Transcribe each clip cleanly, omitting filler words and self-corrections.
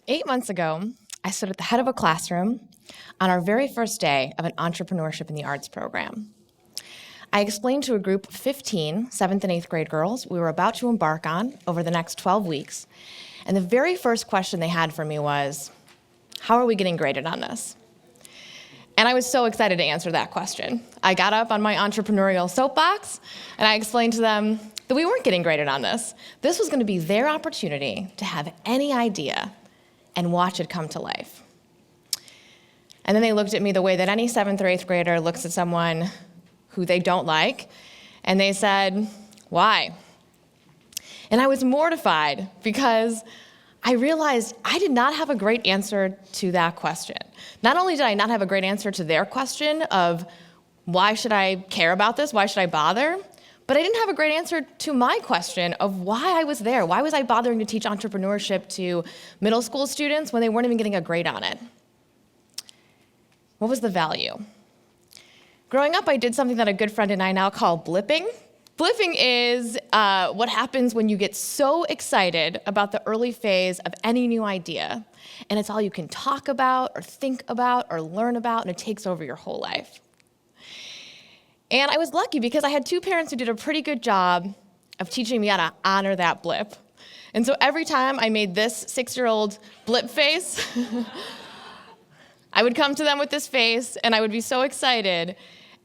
8 months ago, I stood at the head of a classroom on our very first day of an Entrepreneurship in the Arts program. I explained to a group of 15 7th and 8th grade girls we were about to embark on over the next 12 weeks, and the very first question they had for me was, how are we getting graded on this? And I was so excited to answer that question. I got up on my entrepreneurial soapbox, and I explained to them that we weren't getting graded on this. This was going to be their opportunity to have any idea and watch it come to life. And then they looked at me the way that any 7th or 8th grader looks at someone who they don't like, and they said, why? And I was mortified because I realized I did not have a great answer to that question. Not only did I not have a great answer to their question of why should I care about this, why should I bother, but I didn't have a great answer to my question of why I was there. Why was I bothering to teach entrepreneurship to middle school students when they weren't even getting a grade on it? What was the value? Growing up, I did something that a good friend and I now call blipping. Blipping is what happens when you get so excited about the early phase of any new idea, and it's all you can talk about or think about or learn about, and it takes over your whole life. And I was lucky because I had two parents who did a pretty good job of teaching me how to honor that blip. And so every time I made this 6-year-old blip face, I would come to them with this face, and I would be so excited.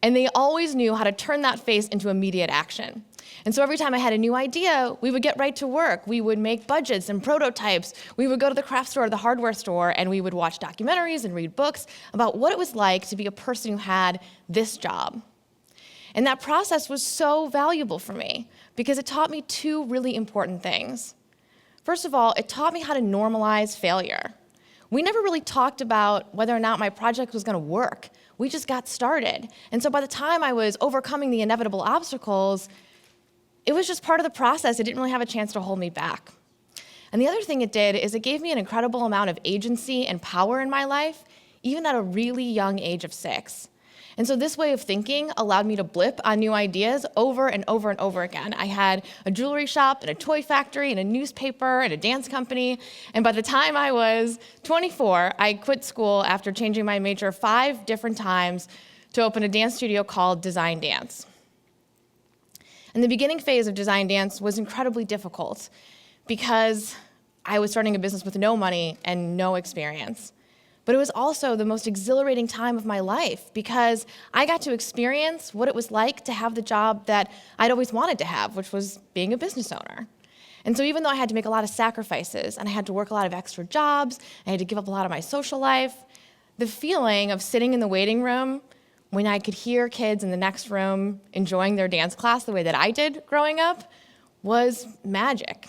And they always knew how to turn that face into immediate action. And so every time I had a new idea, we would get right to work. We would make budgets and prototypes. We would go to the craft store or the hardware store, and we would watch documentaries and read books about what it was like to be a person who had this job. And that process was so valuable for me because it taught me two really important things. First of all, it taught me how to normalize failure. We never really talked about whether or not my project was going to work. We just got started. And so by the time I was overcoming the inevitable obstacles, it was just part of the process. It didn't really have a chance to hold me back. And the other thing it did is it gave me an incredible amount of agency and power in my life, even at a really young age of 6. And so this way of thinking allowed me to blip on new ideas over and over and over again. I had a jewelry shop and a toy factory and a newspaper and a dance company. And by the time I was 24, I quit school after changing my major 5 different times to open a dance studio called Design Dance. And the beginning phase of Design Dance was incredibly difficult because I was starting a business with no money and no experience. But it was also the most exhilarating time of my life because I got to experience what it was like to have the job that I'd always wanted to have, which was being a business owner. And so even though I had to make a lot of sacrifices and I had to work a lot of extra jobs, I had to give up a lot of my social life, the feeling of sitting in the waiting room when I could hear kids in the next room enjoying their dance class the way that I did growing up was magic.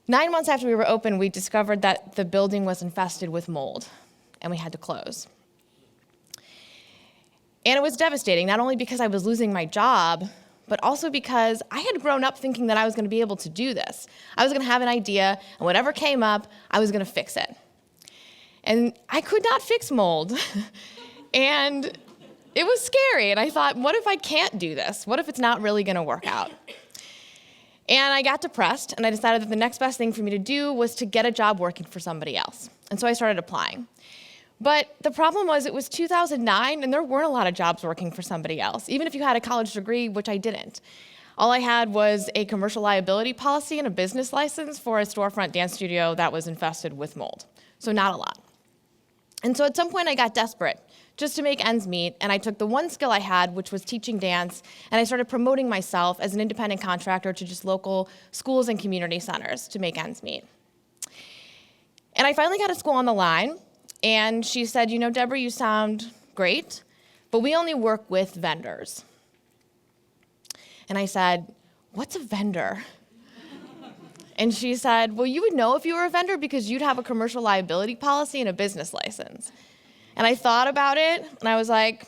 9 months after we were open, we discovered that the building was infested with mold, and we had to close. And it was devastating, not only because I was losing my job, but also because I had grown up thinking that I was going to be able to do this. I was going to have an idea, and whatever came up, I was going to fix it. And I could not fix mold. And it was scary, and I thought, what if I can't do this? What if it's not really going to work out? And I got depressed, and I decided that the next best thing for me to do was to get a job working for somebody else. And so I started applying. But the problem was it was 2009, and there weren't a lot of jobs working for somebody else, even if you had a college degree, which I didn't. All I had was a commercial liability policy and a business license for a storefront dance studio that was infested with mold. So not a lot. And so at some point I got desperate just to make ends meet, and I took the one skill I had, which was teaching dance, and I started promoting myself as an independent contractor to just local schools and community centers to make ends meet. And I finally got a school on the line, and she said, you know, Debra, you sound great, but we only work with vendors. And I said, what's a vendor? And she said, well, you would know if you were a vendor because you'd have a commercial liability policy and a business license. And I thought about it, and I was like,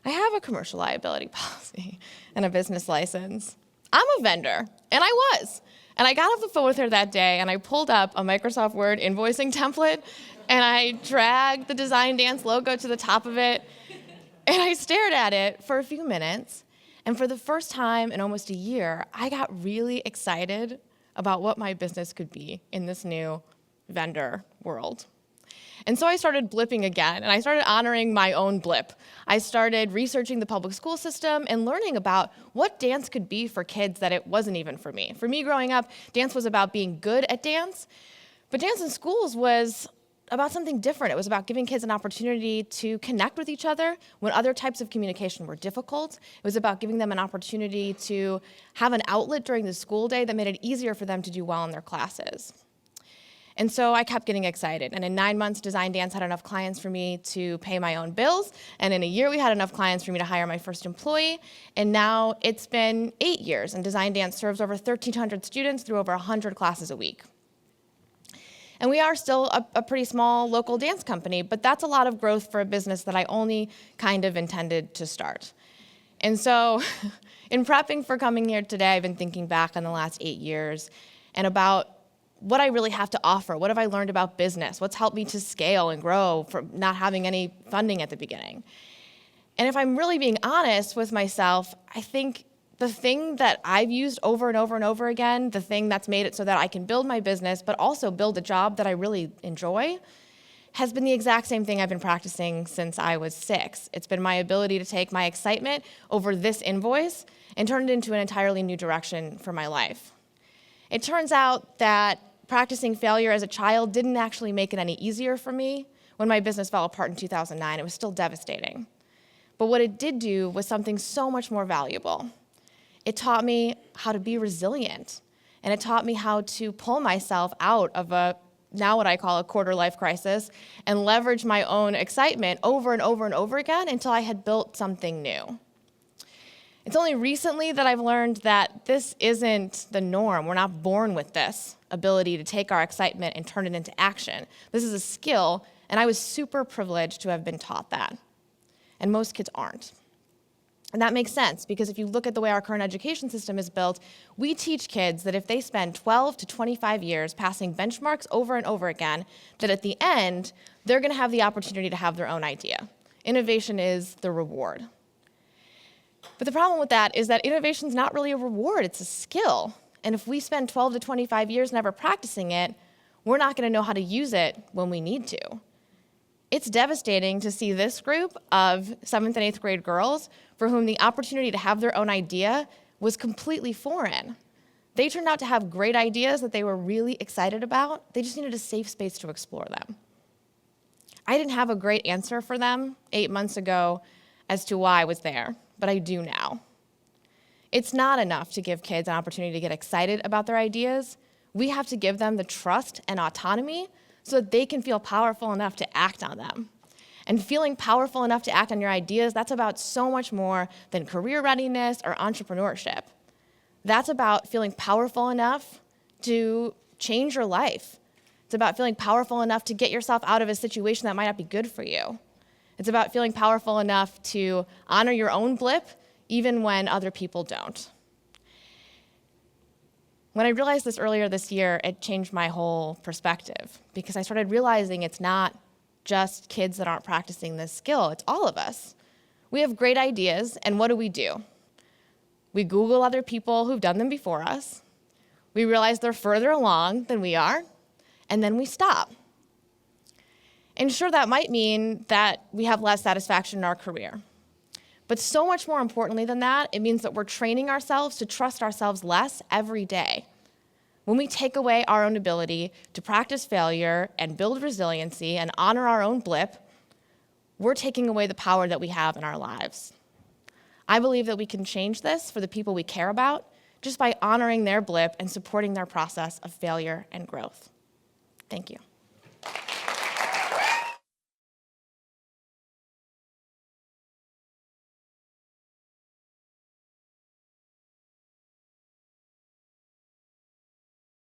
I have a commercial liability policy and a business license. I'm a vendor, and I was. And I got off the phone with her that day, and I pulled up a Microsoft Word invoicing template, and I dragged the Design Dance logo to the top of it, and I stared at it for a few minutes, and for the first time in almost a year, I got really excited about what my business could be in this new vendor world. And so I started blipping again, and I started honoring my own blip. I started researching the public school system and learning about what dance could be for kids that it wasn't even for me. For me growing up, dance was about being good at dance, but dance in schools was about something different. It was about giving kids an opportunity to connect with each other when other types of communication were difficult. It was about giving them an opportunity to have an outlet during the school day that made it easier for them to do well in their classes. And so I kept getting excited. And in 9 months, Design Dance had enough clients for me to pay my own bills. And in a year, we had enough clients for me to hire my first employee. And now it's been 8 years, and Design Dance serves over 1,300 students through over 100 classes a week. And we are still a pretty small local dance company, but that's a lot of growth for a business that I only kind of intended to start. And so in prepping for coming here today, I've been thinking back on the last 8 years and about what I really have to offer. What have I learned about business? What's helped me to scale and grow from not having any funding at the beginning? And if I'm really being honest with myself, I think the thing that I've used over and over and over again, the thing that's made it so that I can build my business, but also build a job that I really enjoy, has been the exact same thing I've been practicing since I was 6. It's been my ability to take my excitement over this invoice and turn it into an entirely new direction for my life. It turns out that practicing failure as a child didn't actually make it any easier for me. When my business fell apart in 2009, it was still devastating. But what it did do was something so much more valuable. It taught me how to be resilient, and it taught me how to pull myself out of now what I call a quarter-life crisis, and leverage my own excitement over and over and over again until I had built something new. It's only recently that I've learned that this isn't the norm. We're not born with this ability to take our excitement and turn it into action. This is a skill, and I was super privileged to have been taught that. And most kids aren't. And that makes sense, because if you look at the way our current education system is built, we teach kids that if they spend 12 to 25 years passing benchmarks over and over again, that at the end, they're going to have the opportunity to have their own idea. Innovation is the reward. But the problem with that is that innovation is not really a reward, it's a skill. And if we spend 12 to 25 years never practicing it, we're not going to know how to use it when we need to. It's devastating to see this group of 7th and 8th grade girls for whom the opportunity to have their own idea was completely foreign. They turned out to have great ideas that they were really excited about. They just needed a safe space to explore them. I didn't have a great answer for them 8 months ago as to why I was there, but I do now. It's not enough to give kids an opportunity to get excited about their ideas. We have to give them the trust and autonomy so that they can feel powerful enough to act on them. And feeling powerful enough to act on your ideas, that's about so much more than career readiness or entrepreneurship. That's about feeling powerful enough to change your life. It's about feeling powerful enough to get yourself out of a situation that might not be good for you. It's about feeling powerful enough to honor your own blip, even when other people don't. When I realized this earlier this year, it changed my whole perspective, because I started realizing it's not just kids that aren't practicing this skill, it's all of us. We have great ideas, and what do? We Google other people who've done them before us, we realize they're further along than we are, and then we stop. And sure, that might mean that we have less satisfaction in our career. But so much more importantly than that, it means that we're training ourselves to trust ourselves less every day. When we take away our own ability to practice failure and build resiliency and honor our own blip, we're taking away the power that we have in our lives. I believe that we can change this for the people we care about just by honoring their blip and supporting their process of failure and growth. Thank you.